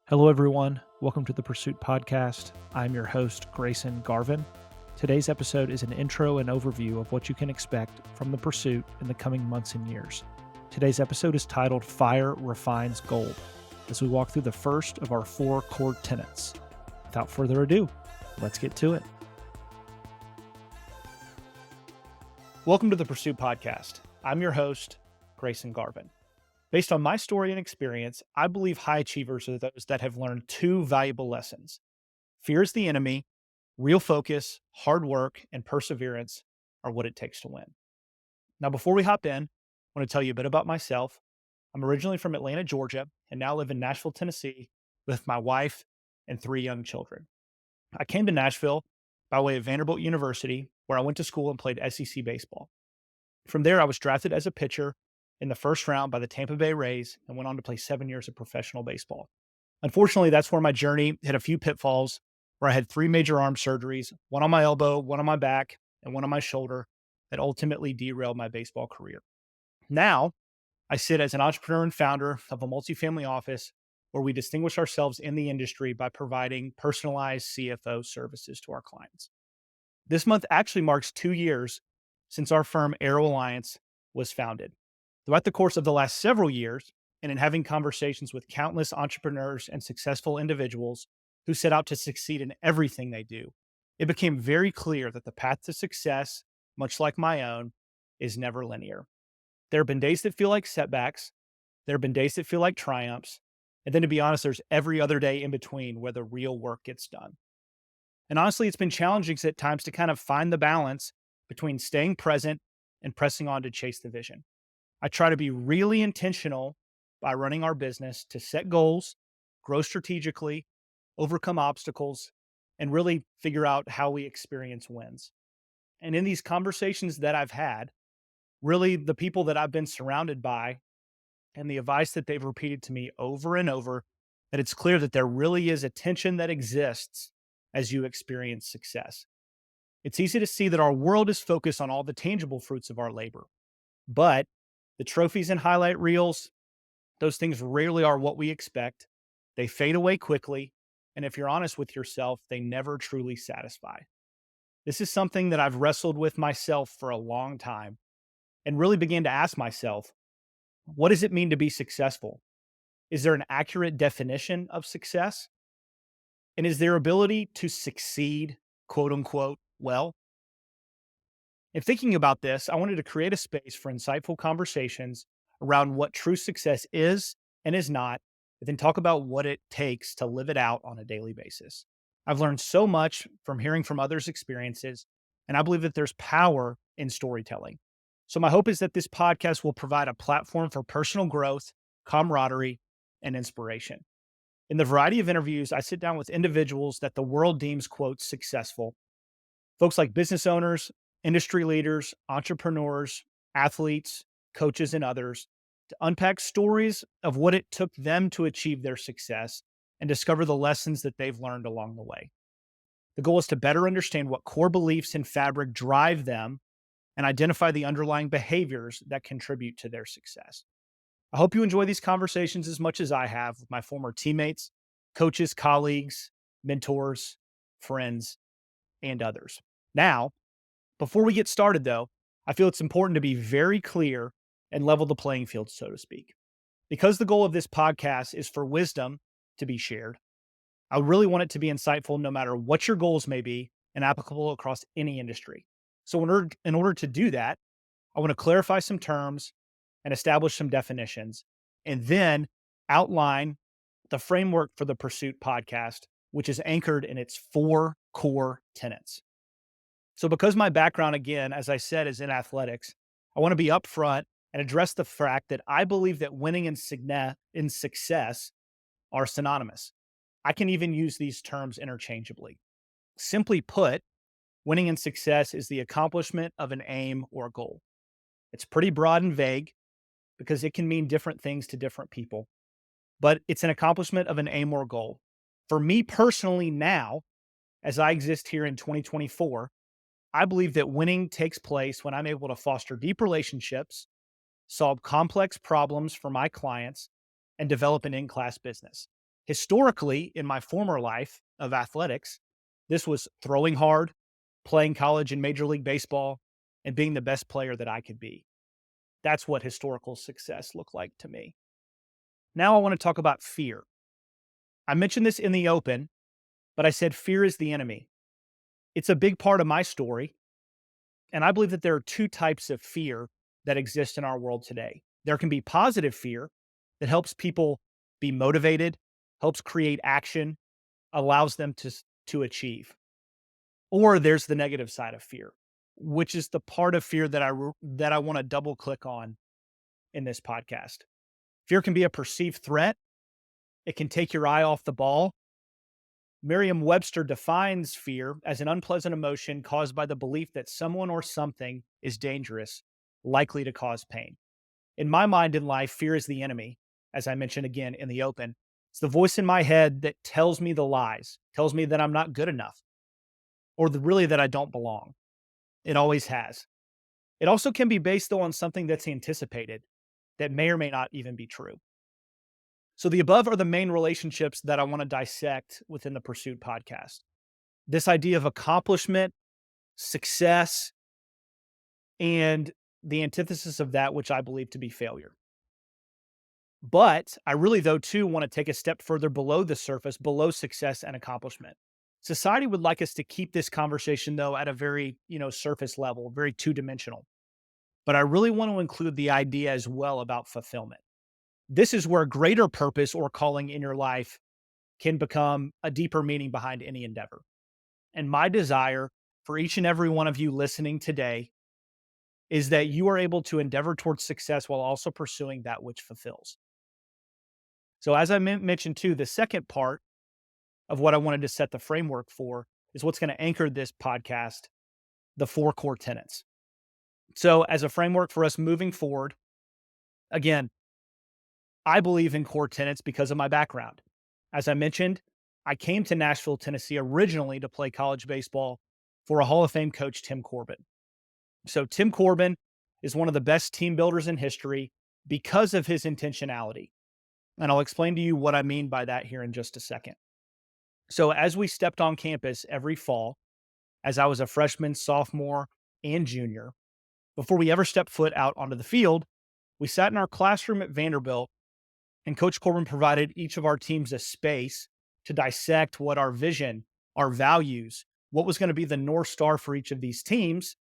Hello, everyone. Welcome to the Pursuit Podcast. I'm your host, Grayson Garvin. Today's episode is an intro and overview of what you can expect from the pursuit in the coming months and years. Today's episode is titled Fire Refines Gold, as we walk through the first of our 4 core tenets. Without further ado, let's get to it. Welcome to the Pursuit Podcast. I'm your host, Grayson Garvin. Based on my story and experience, I believe high achievers are those that have learned 2 valuable lessons. Fear is the enemy. Real focus, hard work, and perseverance are what it takes to win. Now, before we hop in, I want to tell you a bit about myself. I'm originally from Atlanta, Georgia, and now live in Nashville, Tennessee with my wife and 3 young children. I came to Nashville by way of Vanderbilt University, where I went to school and played SEC baseball. From there, I was drafted as a pitcher in the first round by the Tampa Bay Rays and went on to play 7 years of professional baseball. Unfortunately, that's where my journey hit a few pitfalls, where I had 3 major arm surgeries, one on my elbow, one on my back, and one on my shoulder, that ultimately derailed my baseball career. Now, I sit as an entrepreneur and founder of a multifamily office where we distinguish ourselves in the industry by providing personalized CFO services to our clients. This month actually marks 2 years since our firm Aero Alliance was founded. Throughout the course of the last several years, and in having conversations with countless entrepreneurs and successful individuals who set out to succeed in everything they do, it became very clear that the path to success, much like my own, is never linear. There have been days that feel like setbacks, there have been days that feel like triumphs, and then to be honest, there's every other day in between where the real work gets done. And honestly, it's been challenging at times to kind of find the balance between staying present and pressing on to chase the vision. I try to be really intentional by running our business to set goals, grow strategically, overcome obstacles, and really figure out how we experience wins. And in these conversations that I've had, really the people that I've been surrounded by and the advice that they've repeated to me over and over, that it's clear that there really is a tension that exists as you experience success. It's easy to see that our world is focused on all the tangible fruits of our labor, but the trophies and highlight reels, those things rarely are what we expect. They fade away quickly. And if you're honest with yourself, they never truly satisfy. This is something that I've wrestled with myself for a long time and really began to ask myself, what does it mean to be successful? Is there an accurate definition of success? And is their ability to succeed, quote unquote, well? In thinking about this, I wanted to create a space for insightful conversations around what true success is and is not, and then talk about what it takes to live it out on a daily basis. I've learned so much from hearing from others' experiences, and I believe that there's power in storytelling. So my hope is that this podcast will provide a platform for personal growth, camaraderie, and inspiration. In the variety of interviews, I sit down with individuals that the world deems, quote, successful. Folks like business owners, industry leaders, entrepreneurs, athletes, coaches, and others to unpack stories of what it took them to achieve their success and discover the lessons that they've learned along the way. The goal is to better understand what core beliefs and fabric drive them and identify the underlying behaviors that contribute to their success. I hope you enjoy these conversations as much as I have with my former teammates, coaches, colleagues, mentors, friends, and others. Now, before we get started, though, I feel it's important to be very clear and level the playing field, so to speak. Because the goal of this podcast is for wisdom to be shared, I really want it to be insightful no matter what your goals may be and applicable across any industry. So in order to do that, I want to clarify some terms and establish some definitions, and then outline the framework for the Pursuit podcast, which is anchored in its 4 core tenets. So because my background, again, as I said, is in athletics, I want to be upfront and address the fact that I believe that winning and success are synonymous. I can even use these terms interchangeably. Simply put, winning and success is the accomplishment of an aim or goal. It's pretty broad and vague because it can mean different things to different people, but it's an accomplishment of an aim or goal. For me personally now, as I exist here in 2024, I believe that winning takes place when I'm able to foster deep relationships, solve complex problems for my clients, and develop an in-class business. Historically, in my former life of athletics, this was throwing hard, playing college and Major League Baseball, and being the best player that I could be. That's what historical success looked like to me. Now I want to talk about fear. I mentioned this in the open, but I said fear is the enemy. It's a big part of my story. And I believe that there are two types of fear that exist in our world today. There can be positive fear that helps people be motivated, helps create action, allows them to achieve. Or there's the negative side of fear, which is the part of fear that I want to double click on in this podcast. Fear can be a perceived threat. It can take your eye off the ball. Merriam-Webster defines fear as an unpleasant emotion caused by the belief that someone or something is dangerous, likely to cause pain. In my mind in life, fear is the enemy, as I mentioned again in the open. It's the voice in my head that tells me the lies, tells me that I'm not good enough, or really that I don't belong. It always has. It also can be based, though, on something that's anticipated that may or may not even be true. So the above are the main relationships that I want to dissect within the Pursuit podcast. This idea of accomplishment, success, and the antithesis of that, which I believe to be failure. But I really, though, too, want to take a step further below the surface, below success and accomplishment. Society would like us to keep this conversation, though, at a very, surface level, very two-dimensional. But I really want to include the idea as well about fulfillment. This is where greater purpose or calling in your life can become a deeper meaning behind any endeavor. And my desire for each and every one of you listening today is that you are able to endeavor towards success while also pursuing that which fulfills. So, as I mentioned too, the second part of what I wanted to set the framework for is what's going to anchor this podcast, the 4 core tenets. So, as a framework for us moving forward, again, I believe in core tenets because of my background. As I mentioned, I came to Nashville, Tennessee originally to play college baseball for a Hall of Fame coach, Tim Corbin. So Tim Corbin is one of the best team builders in history because of his intentionality. And I'll explain to you what I mean by that here in just a second. So as we stepped on campus every fall, as I was a freshman, sophomore, and junior, before we ever stepped foot out onto the field, we sat in our classroom at Vanderbilt, and Coach Corbin provided each of our teams a space to dissect what our vision, our values, what was going to be the North Star for each of these teams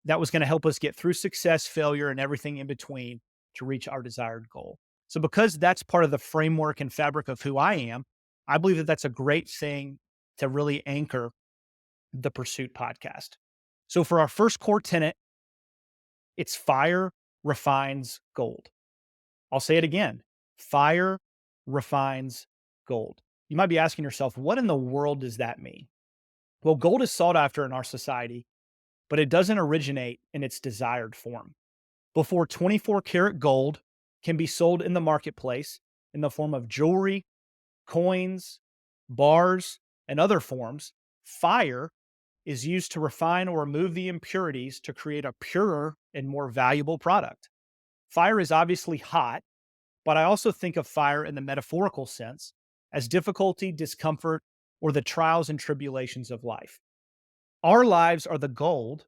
that was going to help us get through success, failure, and everything in between to reach our desired goal. So because that's part of the framework and fabric of who I am, I believe that that's a great thing to really anchor the Pursuit podcast. So for our first core tenet, it's fire refines gold. I'll say it again. Fire refines gold. You might be asking yourself, what in the world does that mean? Well, gold is sought after in our society, but it doesn't originate in its desired form. Before 24 karat gold can be sold in the marketplace in the form of jewelry, coins, bars, and other forms, fire is used to refine or remove the impurities to create a purer and more valuable product. Fire is obviously hot, but I also think of fire in the metaphorical sense as difficulty, discomfort, or the trials and tribulations of life. Our lives are the gold,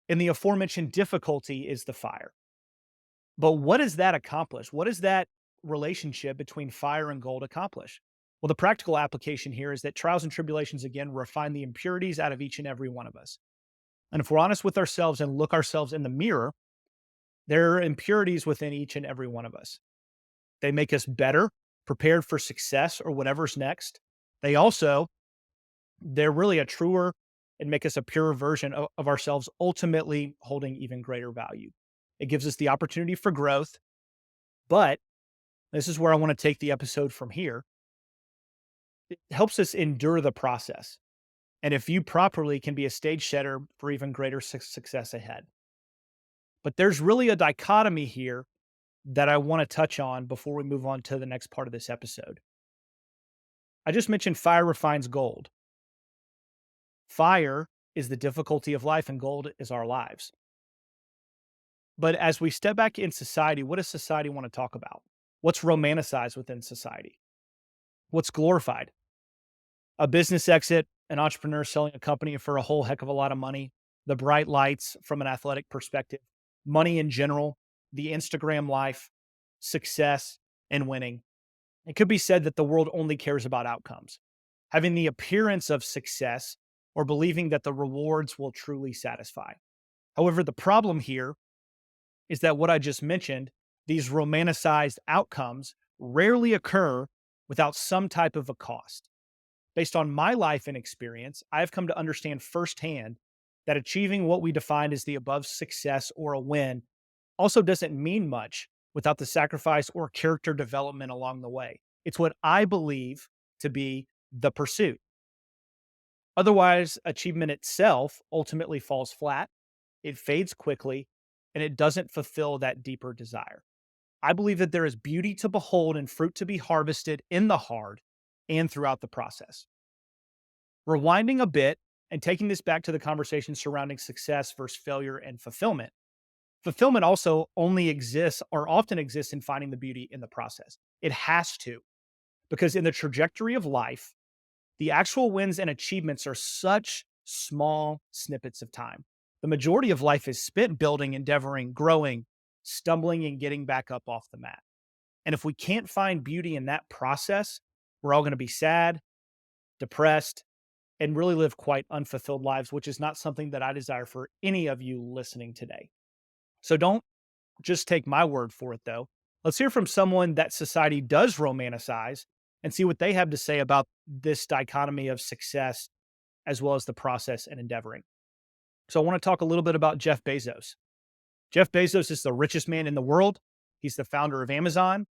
and the aforementioned difficulty is the fire. But what does that accomplish? What does that relationship between fire and gold accomplish? Well, the practical application here is that trials and tribulations, again, refine the impurities out of each and every one of us. And if we're honest with ourselves and look ourselves in the mirror, there are impurities within each and every one of us. They make us better, prepared for success or whatever's next. They're really a truer and make us a purer version of ourselves, ultimately holding even greater value. It gives us the opportunity for growth, but this is where I want to take the episode from here. It helps us endure the process. And if viewed properly, can be a stage setter for even greater success ahead. But there's really a dichotomy here that I want to touch on before we move on to the next part of this episode. I just mentioned fire refines gold. Fire is the difficulty of life, and gold is our lives. But as we step back in society, what does society want to talk about? What's romanticized within society? What's glorified? A business exit, an entrepreneur selling a company for a whole heck of a lot of money, the bright lights from an athletic perspective, money in general, the Instagram life, success, and winning. It could be said that the world only cares about outcomes, having the appearance of success or believing that the rewards will truly satisfy. However, the problem here is that what I just mentioned, these romanticized outcomes rarely occur without some type of a cost. Based on my life and experience, I have come to understand firsthand that achieving what we define as the above success or a win also doesn't mean much without the sacrifice or character development along the way. It's what I believe to be the pursuit. Otherwise, achievement itself ultimately falls flat, it fades quickly, and it doesn't fulfill that deeper desire. I believe that there is beauty to behold and fruit to be harvested in the hard and throughout the process. Rewinding a bit and taking this back to the conversation surrounding success versus failure and fulfillment, fulfillment also only exists or often exists in finding the beauty in the process. It has to, because in the trajectory of life, the actual wins and achievements are such small snippets of time. The majority of life is spent building, endeavoring, growing, stumbling, and getting back up off the mat. And if we can't find beauty in that process, we're all going to be sad, depressed, and really live quite unfulfilled lives, which is not something that I desire for any of you listening today. So don't just take my word for it, though. Let's hear from someone that society does romanticize and see what they have to say about this dichotomy of success as well as the process and endeavoring. So I want to talk a little bit about Jeff Bezos. Jeff Bezos is the richest man in the world. He's the founder of Amazon.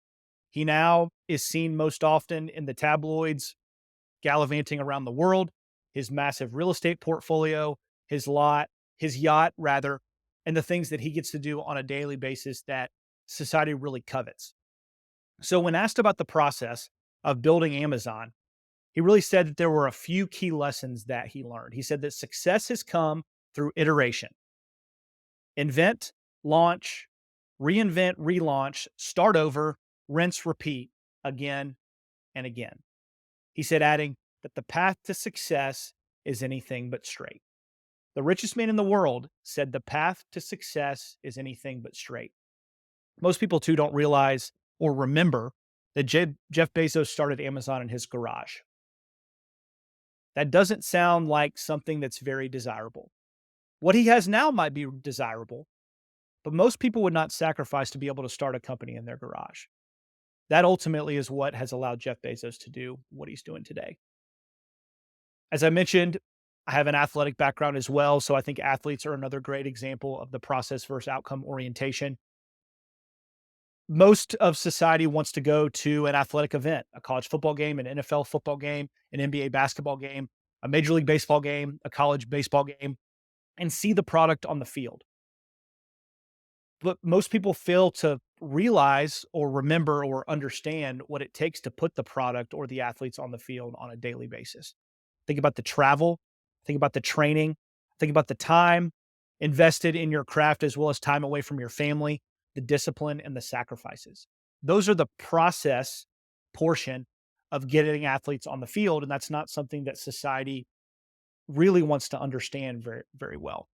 He now is seen most often in the tabloids, gallivanting around the world, his massive real estate portfolio, his yacht rather, and the things that he gets to do on a daily basis that society really covets. So when asked about the process of building Amazon, he really said that there were a few key lessons that he learned. He said that success has come through iteration. Invent, launch, reinvent, relaunch, start over, rinse, repeat again and again. He said, adding that the path to success is anything but straight. The richest man in the world said the path to success is anything but straight. Most people, too, don't realize or remember that Jeff Bezos started Amazon in his garage. That doesn't sound like something that's very desirable. What he has now might be desirable, but most people would not sacrifice to be able to start a company in their garage. That ultimately is what has allowed Jeff Bezos to do what he's doing today. As I mentioned, I have an athletic background as well, so I think athletes are another great example of the process versus outcome orientation. Most of society wants to go to an athletic event, a college football game, an NFL football game, an NBA basketball game, a Major League Baseball game, a college baseball game, and see the product on the field. But most people fail to realize or remember or understand what it takes to put the product or the athletes on the field on a daily basis. Think about the travel, think about the training, think about the time invested in your craft as well as time away from your family, the discipline and the sacrifices. Those are the process portion of getting athletes on the field. And that's not something that society really wants to understand very, very well.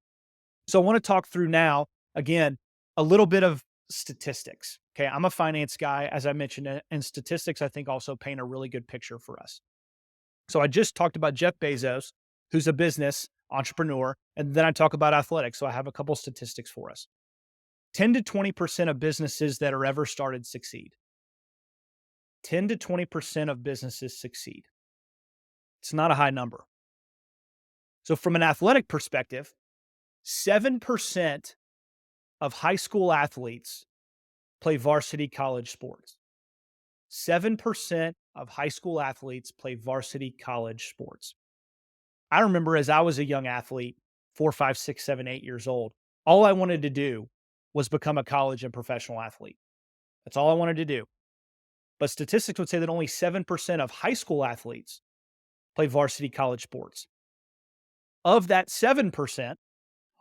So I want to talk through now, again, a little bit of statistics. Okay. I'm a finance guy, as I mentioned, and statistics, I think, also paint a really good picture for us. So I just talked about Jeff Bezos, who's a business entrepreneur, and then I talk about athletics. So I have a couple statistics for us. 10 to 20% of businesses that are ever started succeed. 10 to 20% of businesses succeed. It's not a high number. So from an athletic perspective, 7% of high school athletes play varsity college sports. 7% of high school athletes play varsity college sports. I remember as I was a young athlete, 4, 5, 6, 7, 8 years old, all I wanted to do was become a college and professional athlete. That's all I wanted to do. But statistics would say that only 7% of high school athletes play varsity college sports. Of that 7%,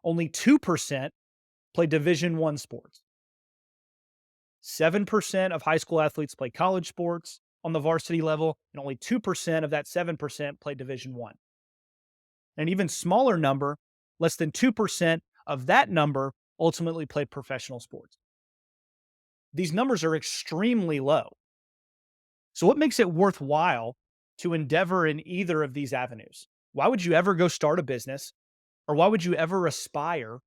only 2% play Division I sports. 7% of high school athletes play college sports. on the varsity level, and only 2% of that 7% played Division One. An even smaller number, less than 2% of that number, ultimately played professional sports. These numbers are extremely low. So, what makes it worthwhile to endeavor in either of these avenues? Why would you ever go start a business, or why would you ever aspire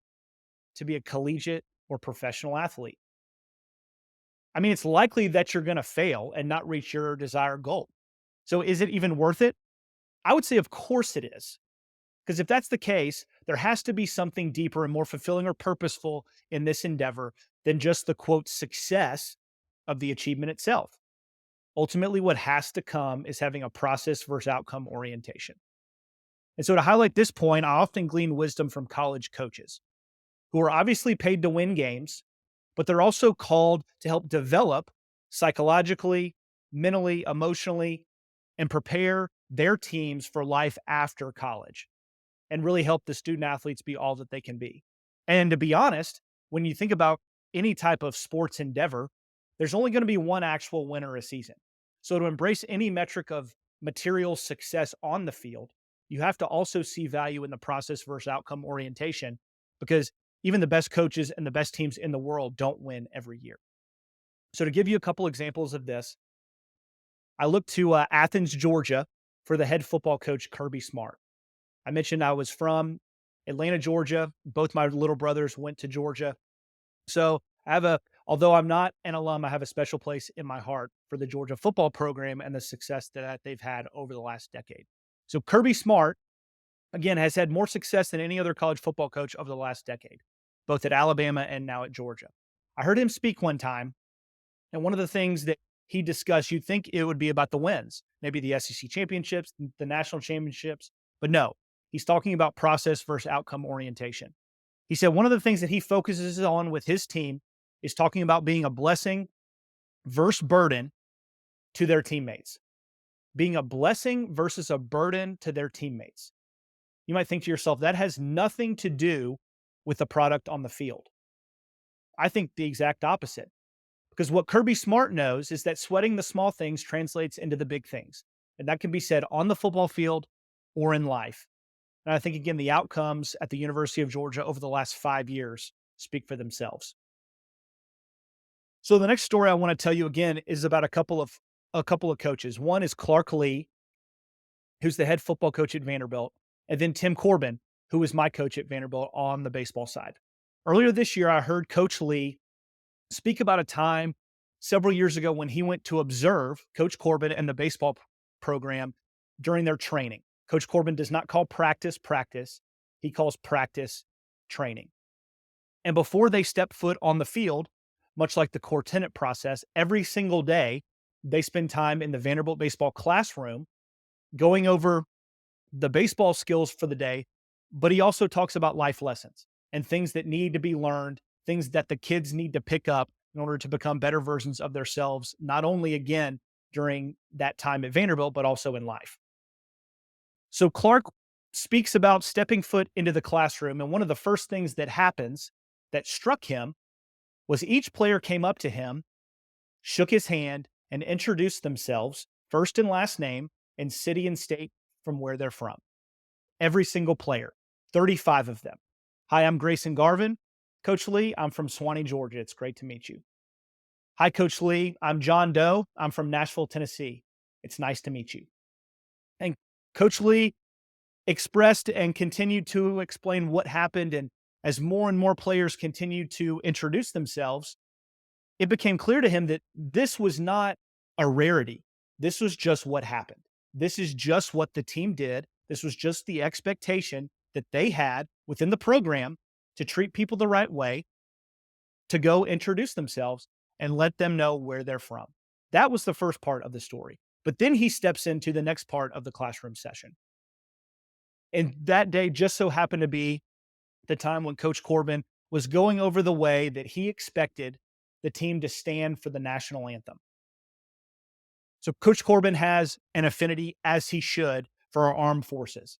to be a collegiate or professional athlete? I mean, it's likely that you're going to fail and not reach your desired goal. So, is it even worth it? I would say, of course, it is. Because if that's the case, there has to be something deeper and more fulfilling or purposeful in this endeavor than just the quote success of the achievement itself. Ultimately, what has to come is having a process versus outcome orientation. And so, to highlight this point, I often glean wisdom from college coaches who are obviously paid to win games, but they're also called to help develop psychologically, mentally, emotionally, and prepare their teams for life after college and really help the student athletes be all that they can be. And to be honest, when you think about any type of sports endeavor, there's only going to be one actual winner a season. So to embrace any metric of material success on the field, you have to also see value in the process versus outcome orientation, because even the best coaches and the best teams in the world don't win every year. So to give you a couple examples of this, I look to Athens, Georgia for the head football coach, Kirby Smart. I mentioned I was from Atlanta, Georgia. Both my little brothers went to Georgia. So although I'm not an alum, I have a special place in my heart for the Georgia football program and the success that they've had over the last decade. So Kirby Smart, again, has had more success than any other college football coach over the last decade, both at Alabama and now at Georgia. I heard him speak one time, and one of the things that he discussed, you'd think it would be about the wins, maybe the SEC championships, the national championships, but no, he's talking about process versus outcome orientation. He said one of the things that he focuses on with his team is talking about being a blessing versus burden to their teammates. Being a blessing versus a burden to their teammates. You might think to yourself, that has nothing to do with the product on the field. I think the exact opposite. Because what Kirby Smart knows is that sweating the small things translates into the big things. And that can be said on the football field or in life. And I think, again, the outcomes at the University of Georgia over the last 5 years speak for themselves. So the next story I want to tell you again is about a couple of coaches. One is Clark Lee, who's the head football coach at Vanderbilt, and then Tim Corbin, who was my coach at Vanderbilt on the baseball side. Earlier this year, I heard Coach Lee speak about a time several years ago when he went to observe Coach Corbin and the baseball program during their training. Coach Corbin does not call practice practice. He calls practice training. And before they step foot on the field, much like the core tenet process, every single day, they spend time in the Vanderbilt baseball classroom going over the baseball skills for the day, but he also talks about life lessons and things that need to be learned, things that the kids need to pick up in order to become better versions of themselves, not only again during that time at Vanderbilt, but also in life. So Clark speaks about stepping foot into the classroom, and one of the first things that happens that struck him was each player came up to him, shook his hand, and introduced themselves, first and last name, and city and state from where they're from. Every single player, 35 of them. Hi, I'm Grayson Garvin. Coach Lee, I'm from Swanee, Georgia. It's great to meet you. Hi, Coach Lee. I'm John Doe. I'm from Nashville, Tennessee. It's nice to meet you. And Coach Lee expressed and continued to explain what happened. And as more and more players continued to introduce themselves, it became clear to him that this was not a rarity. This was just what happened. This is just what the team did. This was just the expectation that they had within the program to treat people the right way, to go introduce themselves and let them know where they're from. That was the first part of the story. But then he steps into the next part of the classroom session. And that day just so happened to be the time when Coach Corbin was going over the way that he expected the team to stand for the national anthem. So Coach Corbin has an affinity, as he should, for our armed forces.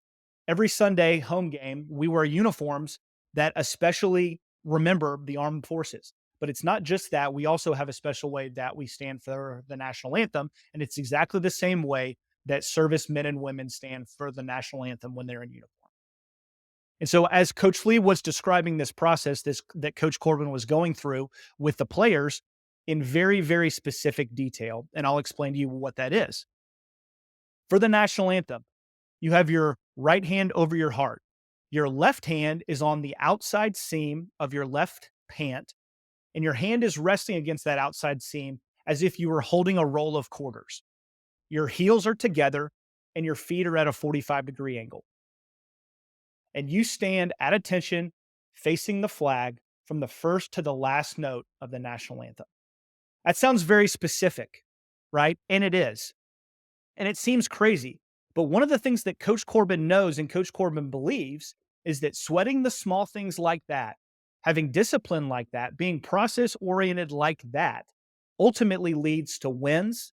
Every Sunday home game, we wear uniforms that especially remember the armed forces. But it's not just that. We also have a special way that we stand for the national anthem. And it's exactly the same way that servicemen and women stand for the national anthem when they're in uniform. And so, as Coach Flea was describing this process, this that Coach Corbin was going through with the players in very, very specific detail, and I'll explain to you what that is. For the national anthem, you have your right hand over your heart. Your left hand is on the outside seam of your left pant, and your hand is resting against that outside seam as if you were holding a roll of quarters. Your heels are together, and your feet are at a 45-degree angle. And you stand at attention facing the flag from the first to the last note of the national anthem. That sounds very specific, right? And it is. And it seems crazy. But one of the things that Coach Corbin knows and Coach Corbin believes is that sweating the small things like that, having discipline like that, being process oriented like that, ultimately leads to wins,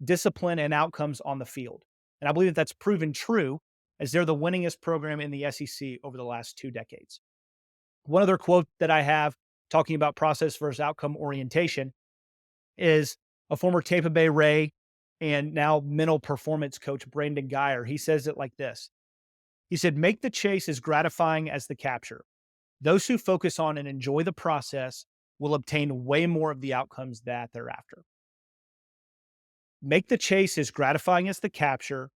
discipline, and outcomes on the field. And I believe that that's proven true as they're the winningest program in the SEC over the last 2 decades. One other quote that I have talking about process versus outcome orientation is a former Tampa Bay Ray and now mental performance coach, Brandon Geyer. He says it like this. He said, make the chase as gratifying as the capture. Those who focus on and enjoy the process will obtain way more of the outcomes that they're after. Make the chase as gratifying as the capture,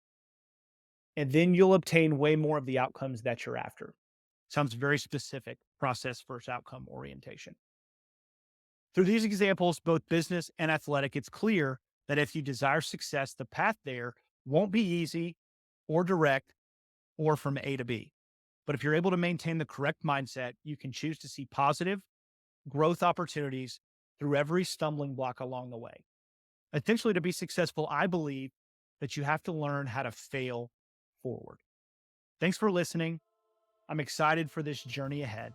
and then you'll obtain way more of the outcomes that you're after. Sounds very specific, process versus outcome orientation. Through these examples, both business and athletic, it's clear that if you desire success, the path there won't be easy or direct or from A to B. But if you're able to maintain the correct mindset, you can choose to see positive growth opportunities through every stumbling block along the way. Essentially, to be successful, I believe that you have to learn how to fail forward. Thanks for listening. I'm excited for this journey ahead.